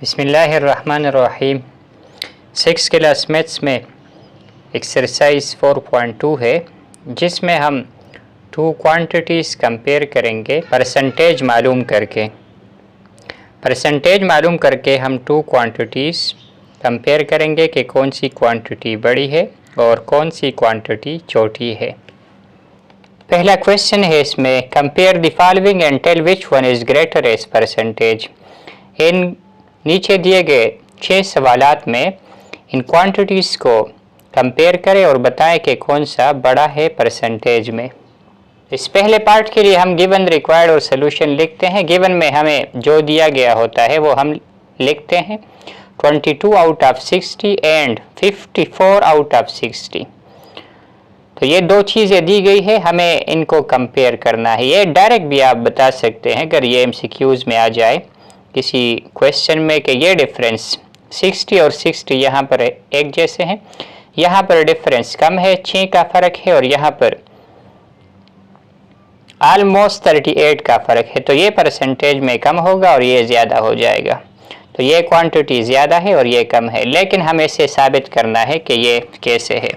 बिस्मिल्लाहिर्रहमानिर्रहीम। 6 class maths में exercise 4.2 है, जिसमें हम टू क्वांटिटीज़ कंपेयर करेंगे परसेंटेज मालूम करके। हम टू क्वांटिटीज़ कंपेयर करेंगे कि कौन सी क्वांटिटी बड़ी है और कौन सी क्वांटिटी छोटी है। पहला क्वेश्चन है इसमें, compare the following and tell which one is greater as percentage. इन नीचे दिए गए 6 सवालात में इन क्वांटिटीज़ को कंपेयर करें और बताएं कि कौन सा बड़ा है परसेंटेज में। इस पहले पार्ट के लिए हम गिवन, रिक्वायर्ड और सोल्यूशन लिखते हैं। गिवन में हमें जो दिया गया होता है वो हम लिखते हैं 22 out of 60 and 54 out of 60। तो ये दो चीज़ें दी गई है, हमें इनको कंपेयर करना है। ये डायरेक्ट भी आप बता सकते हैं अगर ये MCQs में आ जाए किसी क्वेश्चन में कि ये डिफरेंस 60 और 60 यहाँ पर एक जैसे हैं, यहाँ पर डिफरेंस कम है, 6 का फ़र्क है और यहाँ पर ऑलमोस्ट 38 का फ़र्क है। तो ये परसेंटेज में कम होगा और ये ज़्यादा हो जाएगा। तो ये क्वांटिटी ज़्यादा है और ये कम है, लेकिन हमें इसे साबित करना है कि ये कैसे है।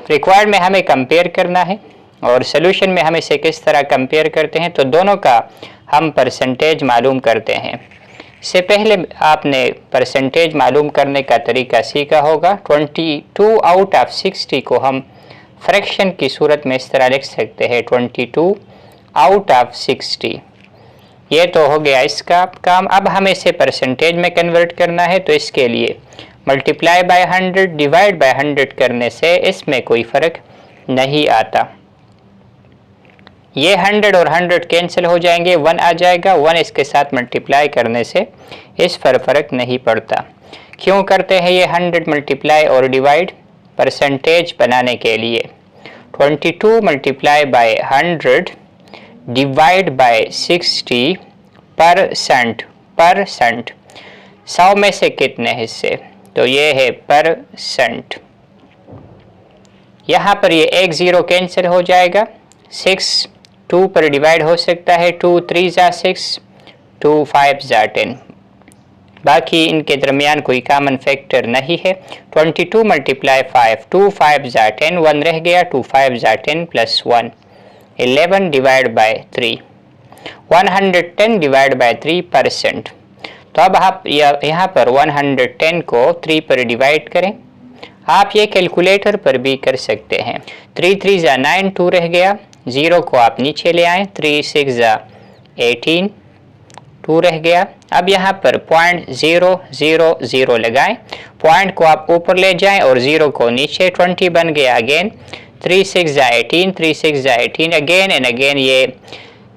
रिक्वायर्ड में हमें कंपेयर करना है और सोल्यूशन में हम इसे किस तरह कंपेयर करते हैं। तो दोनों का हम परसेंटेज मालूम करते हैं। इससे पहले आपने परसेंटेज मालूम करने का तरीका सीखा होगा। 22 आउट ऑफ 60 को हम फ्रैक्शन की सूरत में इस तरह लिख सकते हैं 22 आउट ऑफ 60। ये तो हो गया इसका काम। अब हमें इसे परसेंटेज में कन्वर्ट करना है, तो इसके लिए मल्टीप्लाई बाय 100 डिवाइड बाय 100 करने से इसमें कोई फ़र्क नहीं आता। ये 100 और 100 कैंसिल हो जाएंगे, 1 आ जाएगा। 1 इसके साथ मल्टीप्लाई करने से इस पर फ़र्क नहीं पड़ता। क्यों करते हैं ये 100 मल्टीप्लाई और डिवाइड? परसेंटेज बनाने के लिए। 22 multiply by 100 divide by 60 percent. 100 में से कितने हिस्से? तो ये है परसेंट। यहाँ पर ये एक ज़ीरो कैंसिल हो जाएगा। 6 2 पर डिवाइड हो सकता है, 2 3 जा 6, 2 5 जा 10। बाकी इनके दरमियान कोई कॉमन फैक्टर नहीं है। 22 मल्टीप्लाई 5, 2 5 जा 10, 1 रह गया, 2 5 जा 10 plus 1 11 divide by 3, 110 divide by 3 percent. तो अब आप यहाँ पर 110 को 3 पर डिवाइड करें। आप ये कैलकुलेटर पर भी कर सकते हैं। 3 3 जा 9, 2 रह गया, 0 को आप नीचे ले आएँ, 3 6 जा 18, 2 रह गया। अब यहाँ पर 0.000 लगाएं, पॉइंट को आप ऊपर ले जाएं और 0 को नीचे, 20 बन गया अगेन। 3 6 जा 18, 3 6 जा 18, अगेन एंड अगेन ये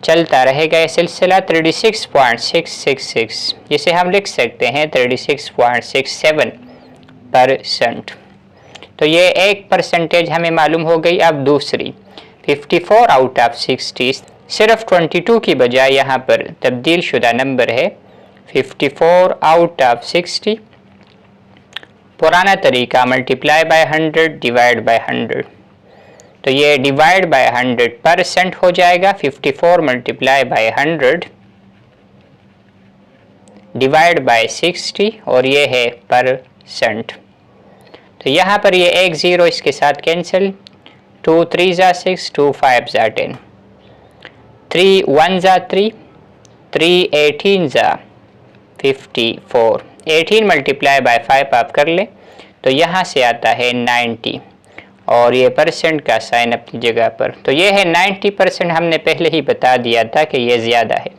चलता रहेगा ये सिलसिला। 36.666, जिसे हम लिख सकते हैं 36.67%। तो ये एक परसेंटेज हमें मालूम हो गई। अब दूसरी 54 आउट ऑफ 60, सिर्फ 22 की बजाय यहाँ पर तब्दील शुदा नंबर है 54 आउट ऑफ 60। पुराना तरीका मल्टीप्लाई बाय 100 डिवाइड बाय 100। तो ये डिवाइड बाय 100 परसेंट हो जाएगा। 54 मल्टीप्लाई बाय 100 डिवाइड बाय 60 और ये है परसेंट। तो यहाँ पर ये एक ज़ीरो इसके साथ कैंसिल, 2 3 जा 6, 2 5 जा 10, 3 1 जा 3, 3 18 जा 54। 18 मल्टीप्लाई बाय 5 आप कर ले तो यहाँ से आता है 90 और ये परसेंट का साइन अपनी जगह पर। तो ये है 90%। हमने पहले ही बता दिया था कि ये ज़्यादा है,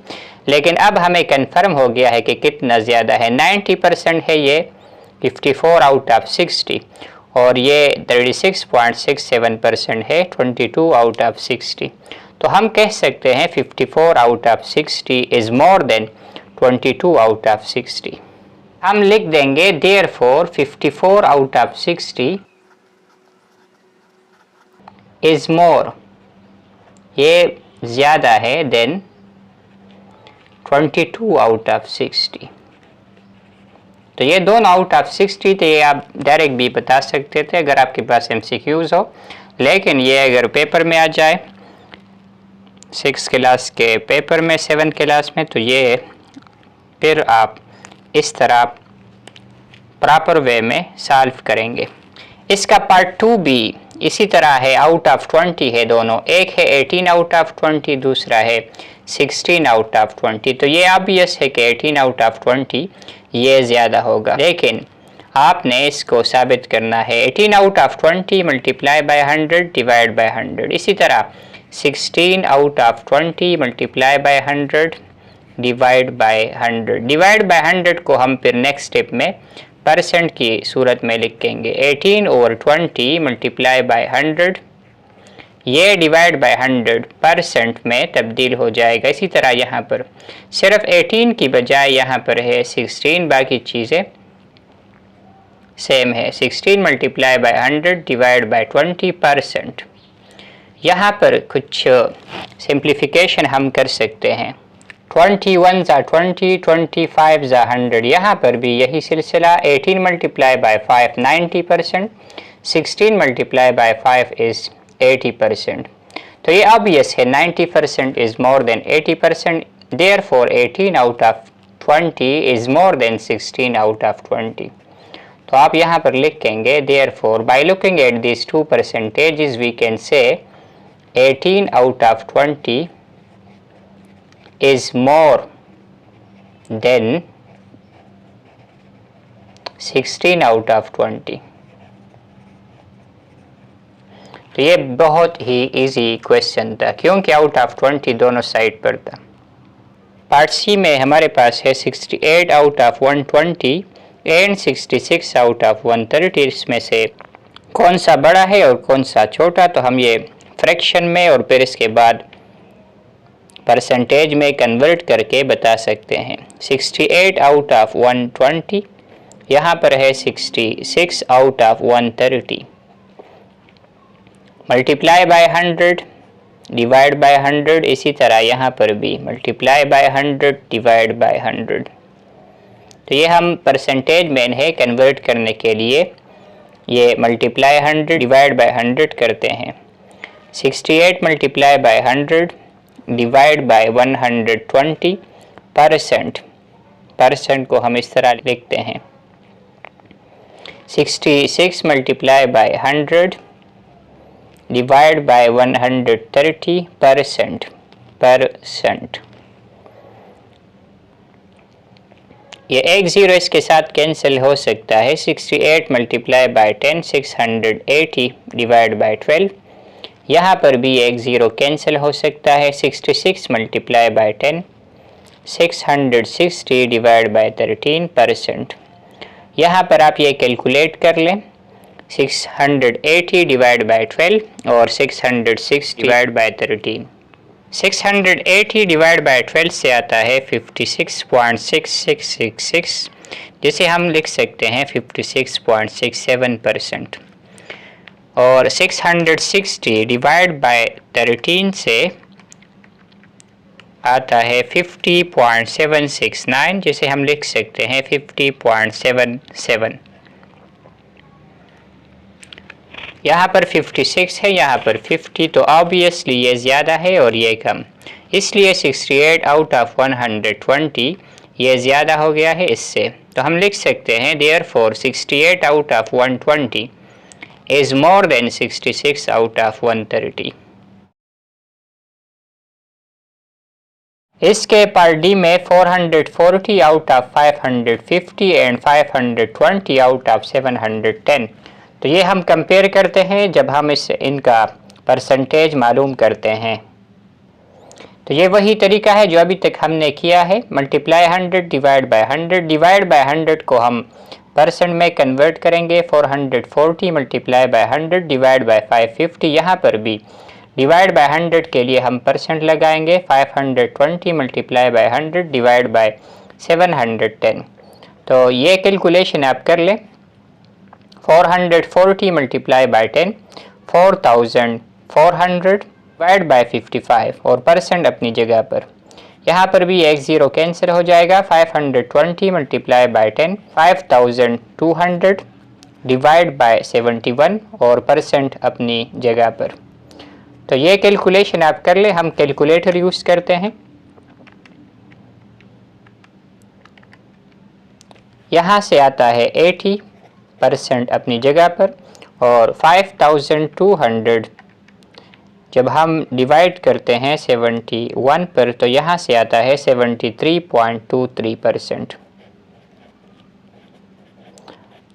लेकिन अब हमें कंफर्म हो गया है कि कितना ज़्यादा है। 90% है ये 54 आउट ऑफ 60 और ये 36.67% है 22 आउट ऑफ 60। तो हम कह सकते हैं 54 out of 60 is more then 22 out of 60। हम लिख देंगे therefore 54 out of 60 is more, ये ज़्यादा है देन 22 आउट ऑफ 60। तो ये दोनों आउट ऑफ 60 थे, ये आप डायरेक्ट भी बता सकते थे अगर आपके पास MCQs हो, लेकिन ये अगर पेपर में आ जाए 6 क्लास के पेपर में, 7 क्लास में, तो ये फिर आप इस तरह प्रॉपर वे में सॉल्व करेंगे। इसका पार्ट 2 भी इसी तरह है, आउट ऑफ 20 है दोनों, एक है 18 आउट ऑफ 20, दूसरा है 16 आउट ऑफ 20। तो ये ऑब्वियस है कि 18 आउट ऑफ 20 ये ज़्यादा होगा, लेकिन आपने इसको साबित करना है। 18 out of 20 multiply by 100 divide by 100। इसी तरह 16 out of 20 multiply by 100 divide by 100। Divide by 100 को हम फिर नेक्स्ट स्टेप में परसेंट की सूरत में लिखेंगे। 18 ओवर 20 मल्टीप्लाई बाय 100, ये डिवाइड बाय 100% में तब्दील हो जाएगा। इसी तरह यहाँ पर सिर्फ 18 की बजाय यहाँ पर है 16, बाकी चीज़ें सेम है। 16 मल्टीप्लाई बाय 100 डिवाइड बाय 20%। यहाँ पर कुछ सिंप्लीफिकेशन हम कर सकते हैं। 21 ज़ा 20, 25 ज़ा 100। यहाँ पर भी यही सिलसिला। 18 multiply by 5 90%, 16 multiply by 5 is 80%। तो ये ऑब्वियस है, 90% is more than 80%, therefore 18 out of 20 is more than 16 out of 20। तो आप यहाँ पर लिखेंगे therefore by looking at this 2 percentages we can say 18 out of 20 is more than 16 out of 20। तो ये बहुत ही इजी क्वेश्चन था, क्योंकि आउट ऑफ 20 दोनों साइड पर था। पार्ट सी में हमारे पास है 68 out of 120 and 66 out of 130। इसमें से कौन सा बड़ा है और कौन सा छोटा, तो हम ये फ्रैक्शन में और फिर इसके बाद परसेंटेज में कन्वर्ट करके बता सकते हैं। 68 आउट ऑफ 120, यहाँ पर है 66 out of 130। Multiply by 100 divide by 100, इसी तरह यहाँ पर भी मल्टीप्लाई बाय 100 डिवाइड बाय 100। तो ये हम परसेंटेज में इन्हें कन्वर्ट करने के लिए ये मल्टीप्लाई 100 डिवाइड बाय 100 करते हैं। 68 multiply by 100 divide by 120%। Percent को हम इस तरह लिखते हैं 66 मल्टीप्लाई बाय 100 डिवाइड बाय 130%। ये एक ज़ीरो इसके साथ कैंसिल हो सकता है। 68 मल्टीप्लाई बाय 10 680 डिवाइड बाय 12। यहाँ पर भी एक ज़ीरो कैंसिल हो सकता है। 66 मल्टीप्लाई बाय 10 660 डिवाइड बाय 13%। यहाँ पर आप ये कैलकुलेट कर लें, 680 डिवाइड बाय 12 और 660 डिवाइड बाय 13। 680 डिवाइड बाय 12 से आता है 56.6666, जिसे हम लिख सकते हैं 56.67%। और 660 डिवाइड बाय 13 से आता है 50.769, जिसे हम लिख सकते हैं 50.77। यहाँ पर 56 है, यहाँ पर 50, तो ऑब्वियसली ये ज़्यादा है और ये कम, इसलिए 68 आउट ऑफ 120 ये ज़्यादा हो गया है इससे। तो हम लिख सकते हैं therefore 68 out of 120 is more than 66 out of 130। इसके पार्ट डी में 440 out of 550 and 520 out of 710। तो ये हम कंपेयर करते हैं जब हम इनका परसेंटेज मालूम करते हैं। तो ये वही तरीका है जो अभी तक हमने किया है। Multiply 100 divide by 100, divide by 100 को हम परसेंट में कन्वर्ट करेंगे। 440 मल्टीप्लाई बाय 100 डिवाइड बाय 550। यहाँ पर भी डिवाइड बाय 100 के लिए हम परसेंट लगाएंगे। 520 मल्टीप्लाई बाय 100 डिवाइड बाय 710। तो ये कैलकुलेशन आप कर लें। 440 मल्टीप्लाई बाय 10 4400 डिवाइड बाय 55 और परसेंट अपनी जगह पर। यहाँ पर भी एक ज़ीरो कैंसिल हो जाएगा। 520 मल्टीप्लाई बाय 10 5200 डिवाइड बाय 71 और परसेंट अपनी जगह पर। तो ये कैलकुलेशन आप कर ले, हम कैलकुलेटर यूज़ करते हैं। यहाँ से आता है 80% अपनी जगह पर, और 5200 जब हम डिवाइड करते हैं 71 पर तो यहाँ से आता है 73.23%।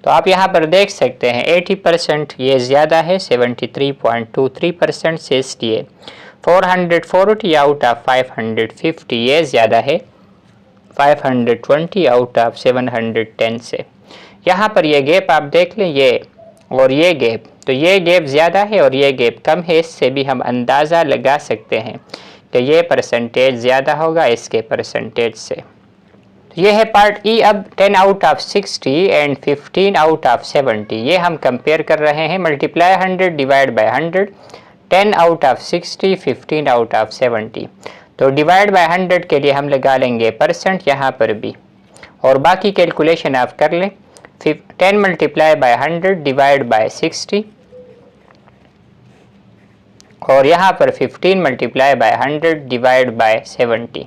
तो आप यहाँ पर देख सकते हैं 80% ये ज़्यादा है 73.23% से, इसलिए 440 आउट ऑफ 550 ये ज़्यादा है 520 आउट ऑफ 710 से। यहाँ पर ये गैप आप देख लें, ये और ये गैप, तो ये गैप ज़्यादा है और ये गैप कम है। इससे भी हम अंदाज़ा लगा सकते हैं कि ये परसेंटेज ज़्यादा होगा इसके परसेंटेज से। ये है पार्ट ई। अब 10 out of 60 and 15 out of 70 ये हम कंपेयर कर रहे हैं। Multiply 100 divide by 100, 10 out of 60, 15 out of 70। तो डिवाइड बाय 100 के लिए हम लगा लेंगे परसेंट यहाँ पर भी, और बाकी कैलकुलेशन आप कर लें। 10 मल्टीप्लाई बाय 100 डिवाइड बाय 60, और यहाँ पर 15 मल्टीप्लाई बाय 100 डिवाइड बाय 70।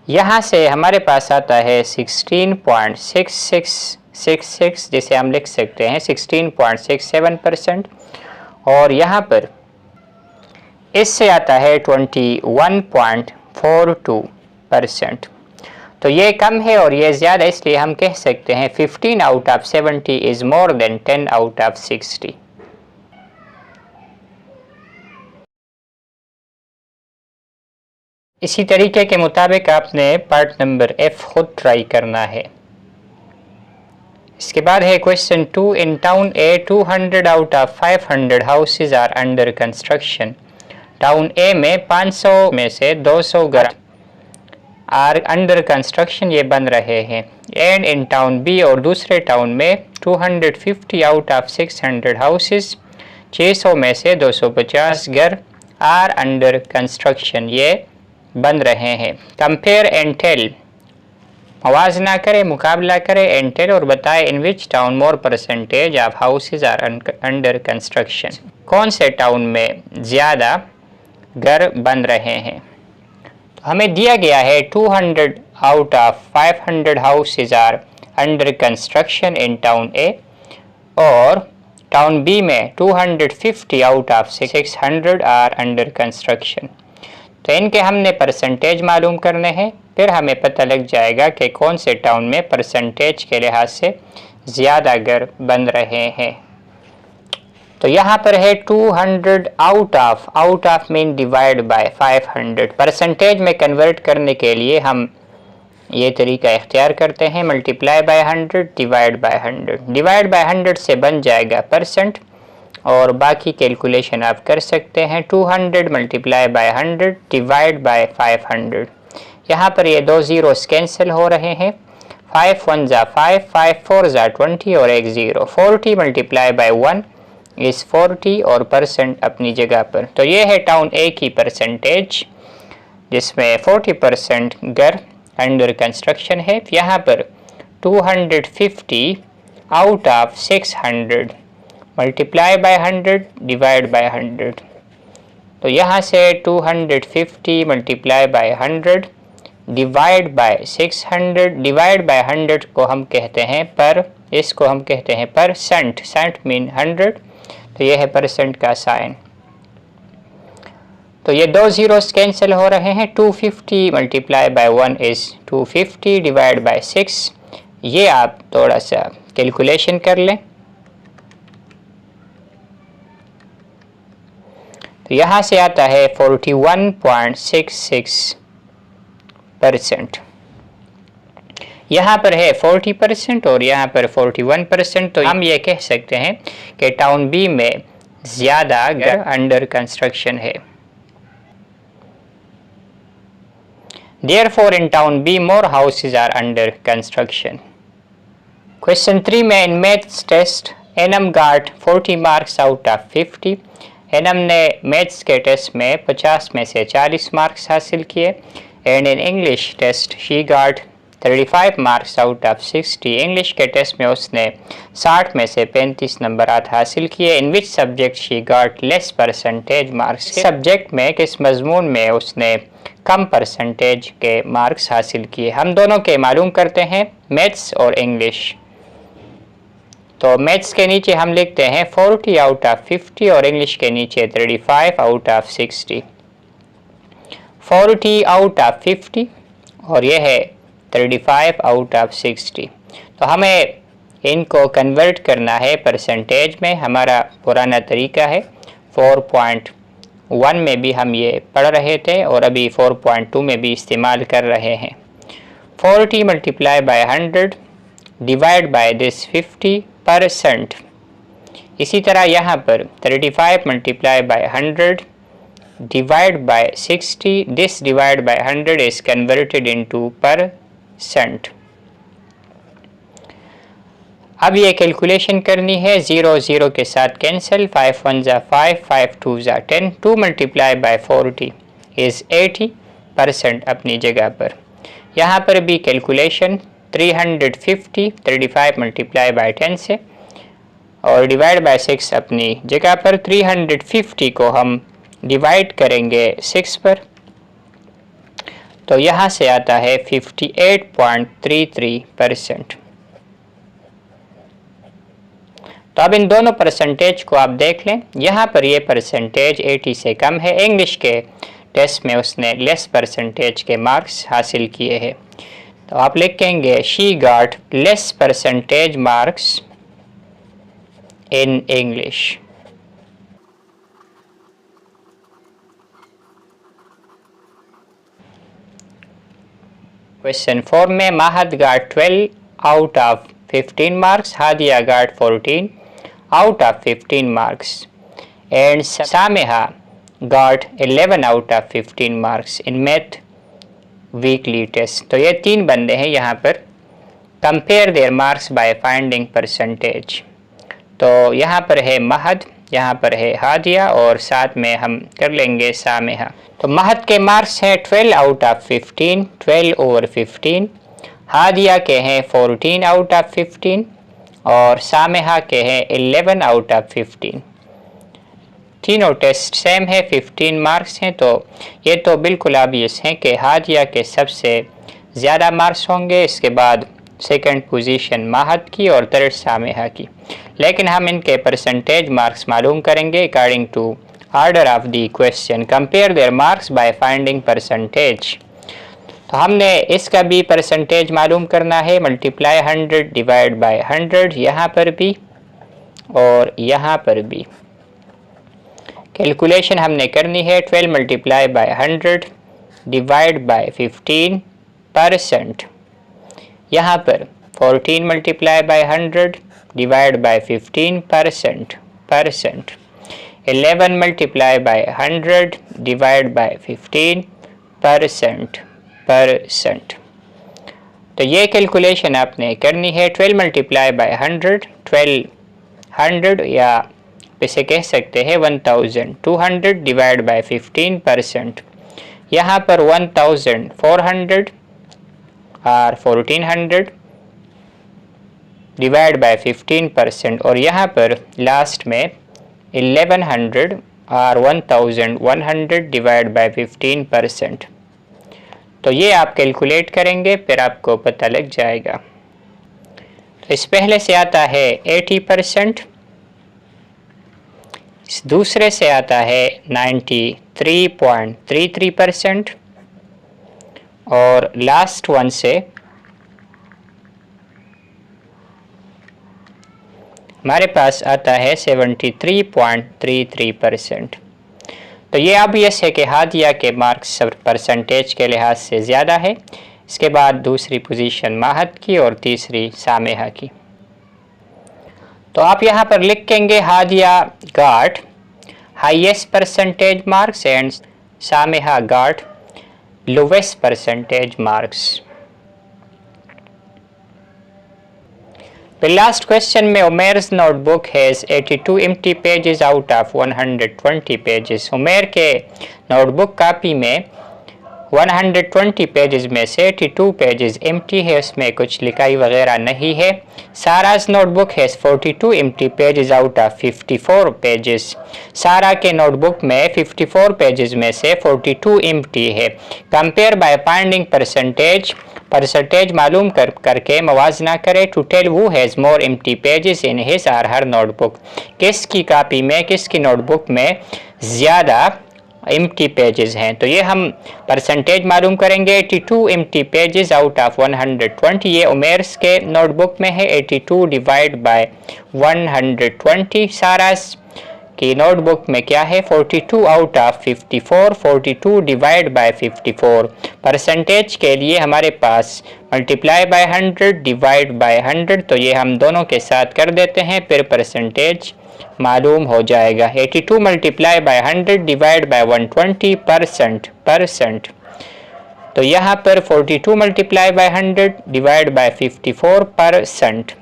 यहाँ से हमारे पास आता है 16.6666, जिसे हम लिख सकते हैं 16.67%, और यहाँ पर इससे आता है 21.42%। तो ये कम है और ये ज़्यादा, इसलिए हम कह सकते हैं 15 out of 70 is more than 10 out of 60। इसी तरीके के मुताबिक आपने पार्ट नंबर F खुद ट्राई करना है। इसके बाद है question 2। In town A 200 out of 500 houses are under construction. Town A में 500 में से 200 घर आर अंडर कंस्ट्रक्शन, ये बन रहे हैं। एंड इन टाउन बी, और दूसरे टाउन में 250 आउट ऑफ 600 हाउसेज, 600 में से 250 घर आर अंडर कंस्ट्रक्शन, ये बन रहे हैं। कंपेयर एंड टेल, मवाजना करें, मुकाबला करें, एंड टेल, और बताएं in which town more percentage of houses are under construction. कौन से टाउन में ज़्यादा घर बन रहे हैं। तो हमें दिया गया है 200 out of 500 houses are under construction in town A, और टाउन बी में 250 out of 600 are under construction. तो इनके हमने परसेंटेज मालूम करने हैं, फिर हमें पता लग जाएगा कि कौन से टाउन में परसेंटेज के लिहाज से ज़्यादा घर बन रहे हैं। तो यहाँ पर है 200 out of mean divide by 500। Percentage में कन्वर्ट करने के लिए हम ये तरीका इख्तियार करते हैं, multiply by 100 divide by 100। Divide by 100 से बन जाएगा परसेंट, और बाकी कैलकुलेशन आप कर सकते हैं। 200 मल्टीप्लाई बाय 100 डिवाइड बाय 500। यहाँ पर ये दो ज़ीरोस कैंसिल हो रहे हैं। 5 1 ज़ा 5, 5 4 ज़ा 20 और एक ज़ीरो। 40 मल्टीप्लाई बाय 1 इस 40, और परसेंट अपनी जगह पर। तो ये है टाउन ए की परसेंटेज, जिसमें 40% घर अंडर कंस्ट्रक्शन है। यहाँ पर 250 out of 600 multiply by 100 divide by 100। तो यहाँ से 250 multiply by 100 divide by 600। Divide by 100 को हम कहते हैं पर, इसको हम कहते हैं परसेंट। सेंट मीन 100, तो ये है परसेंट का साइन। तो ये दो ज़ीरोस कैंसिल हो रहे हैं। 250 multiply by 1 is 250 divide by 6। ये आप थोड़ा सा कैलकुलेशन कर लें। तो यहाँ से आता है 41.66%। यहाँ पर है 40% और यहाँ पर 41%। तो हम ये कह सकते हैं कि टाउन बी में ज़्यादा घर अंडर कंस्ट्रक्शन है। Therefore, in town B, more houses are under construction. Question 3 में in maths test, Enam got 40 marks out of 50. Enam ने मैथ्स के टेस्ट में 50 में से 40 मार्क्स हासिल किए। And in English test she got 35 marks out of 60। English के test में उसने 60 में से 35 नंबरात हासिल किए। In which subject she got less percentage marks. Subject में किस मजमून में उसने कम परसेंटेज के मार्क्स हासिल किए। हम दोनों के मालूम करते हैं, मैथ्स और इंग्लिश। तो मैथ्स के नीचे हम लिखते हैं 40 आउट ऑफ 50 और इंग्लिश के नीचे 35 आउट ऑफ 60। 40 आउट ऑफ 50 और यह है 35 आउट ऑफ 60। तो हमें इनको कन्वर्ट करना है परसेंटेज में। हमारा पुराना तरीका है, 4.1 में भी हम ये पढ़ रहे थे और अभी 4.2 में भी इस्तेमाल कर रहे हैं। 40 multiply by 100 divide by this 50%। इसी तरह यहाँ पर 35 multiply by 100 divide by 60, this divide by 100 is converted into %। अब ये कैलकुलेशन करनी है, 0 0 के साथ कैंसिल, 5 1 जा 5, 5 2 जा 10, 2 मल्टीप्लाई बाय 40 इज़ 80% अपनी जगह पर। यहाँ पर भी कैलकुलेशन 350, 35 मल्टीप्लाई बाय 10 से और डिवाइड बाय 6 अपनी जगह पर। 350 को हम डिवाइड करेंगे 6 पर, तो यहाँ से आता है 58.33%। तो अब इन दोनों परसेंटेज को आप देख लें। यहाँ पर ये परसेंटेज 80 से कम है। इंग्लिश के टेस्ट में उसने लेस परसेंटेज के मार्क्स हासिल किए हैं। तो आप लिखेंगे she got less percentage marks in English. Question 4 में Mahad got 12 out of 15 marks, Hadia got 14 out of 15 marks and Sameha got 11 out of 15 marks in math weekly test. तो ये तीन बंदे हैं यहाँ पर। Compare their marks by finding percentage. तो यहाँ पर है महद, यहाँ पर है हादिया और साथ में हम कर लेंगे सामेहा। तो महद के मार्क्स हैं 12 आउट ऑफ 15, 12 ओवर 15। हादिया के हैं 14 आउट ऑफ 15 और सामेहा के हैं 11 आउट ऑफ 15। तीनों टेस्ट सेम है, 15 मार्क्स हैं। तो ये तो बिल्कुल ऑब्वियस है कि हादिया के सबसे ज़्यादा मार्क्स होंगे, इसके बाद सेकंड पोजीशन महद की और थर्ड सामेहा की। लेकिन हम इनके परसेंटेज मार्क्स मालूम करेंगे according to order of the question. Compare their marks by finding percentage. तो हमने इसका भी परसेंटेज मालूम करना है, मल्टीप्लाई 100 डिवाइड बाय 100 यहाँ पर भी और यहाँ पर भी। कैलकुलेशन हमने करनी है 12 मल्टीप्लाई बाय 100 डिवाइड बाय 15%। यहाँ पर 14 multiply by 100 divide by 15%। 11 multiply by 100 divide by 15%। तो ये कैलकुलेशन आपने करनी है। 12 मल्टीप्लाई बाय 100, 1200 या इसे कह सकते हैं 1200 डिवाइड बाय 15%। यहाँ पर 1400 और 1400 डिवाइड बाय 15% और यहाँ पर लास्ट में 1100 और 1100 डिवाइड बाय 15%। तो ये आप कैलकुलेट करेंगे फिर आपको पता लग जाएगा। तो इस पहले से आता है 80%, इस दूसरे से आता है 93.33% और लास्ट वन से हमारे पास आता है 73.33%। तो ये ऑब्वियस है कि हादिया के मार्क्स परसेंटेज के लिहाज से ज़्यादा है। इसके बाद दूसरी पोजीशन महद की और तीसरी सामेहा की। तो आप यहाँ पर लिखेंगे Hadia got highest percentage marks and Sameha got lowest percentage marks. The last question में उमेर's notebook has 82 empty pages out of 120 pages। उमेर के नोटबुक कापी में 120 पेजेस में से 82 पेजेस एम्प्टी है, उसमें कुछ लिखाई वगैरह नहीं है। Sara's notebook has 42 empty pages out of 54 pages. Sara के नोटबुक में 54 पेजेस में से 42 एम्प्टी है। कंपेयर बाय फाइंडिंग परसेंटेज मालूम करके मवाजना करें to tell who has more empty pages in his और हर नोटबुक। किसकी कॉपी में, किसकी नोटबुक में ज़्यादा एम्प्टी पेजेस हैं। तो ये हम परसेंटेज मालूम करेंगे। 82 एम्प्टी पेजेस आउट ऑफ 120, ये उमेर्स के नोटबुक में है। 82 डिवाइड बाय 120 सारास की नोटबुक में क्या है, 42 out of 54, 42 divide by 54। Percentage के लिए हमारे पास मल्टीप्लाई बाय 100 डिवाइड बाय 100, तो ये हम दोनों के साथ कर देते हैं, फिर परसेंटेज मालूम हो जाएगा। 82 multiply by 100 divide by 120 percent. तो यहाँ पर 42 मल्टीप्लाई बाय 100 डिवाइड बाय 54%।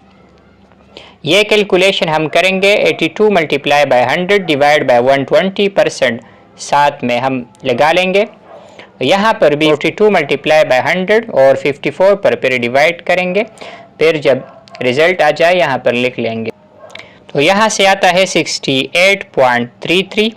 ये कैलकुलेशन हम करेंगे। 82 मल्टीप्लाई बाय 100 डिवाइड बाय 120% साथ में हम लगा लेंगे। यहाँ पर भी 82 मल्टीप्लाई बाय 100 और 54 पर फिर डिवाइड करेंगे, फिर जब रिजल्ट आ जाए यहाँ पर लिख लेंगे। तो यहाँ से आता है 68.33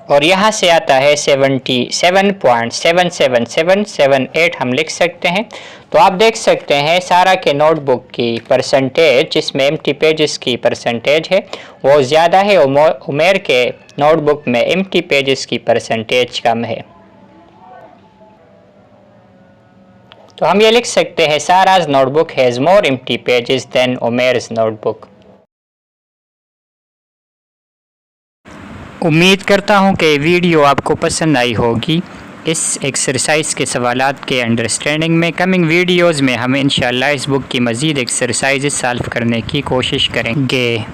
और यहाँ से आता है 77.77778 हम लिख सकते हैं। तो आप देख सकते हैं सारा के नोटबुक की परसेंटेज, जिसमें एम्प्टी पेजेस की परसेंटेज है वो ज़्यादा है और उमेर के नोटबुक में एम्प्टी पेजेस की परसेंटेज कम है। तो हम ये लिख सकते हैं Sara's notebook has more empty pages than Umer's notebook. उम्मीद करता हूँ कि वीडियो आपको पसंद आई होगी। इस एक्सरसाइज के सवालात के अंडरस्टैंडिंग में कमिंग वीडियोज़ में हम इंशाल्लाह इस बुक की मज़ीद एक्सरसाइज सॉल्व करने की कोशिश करेंगे।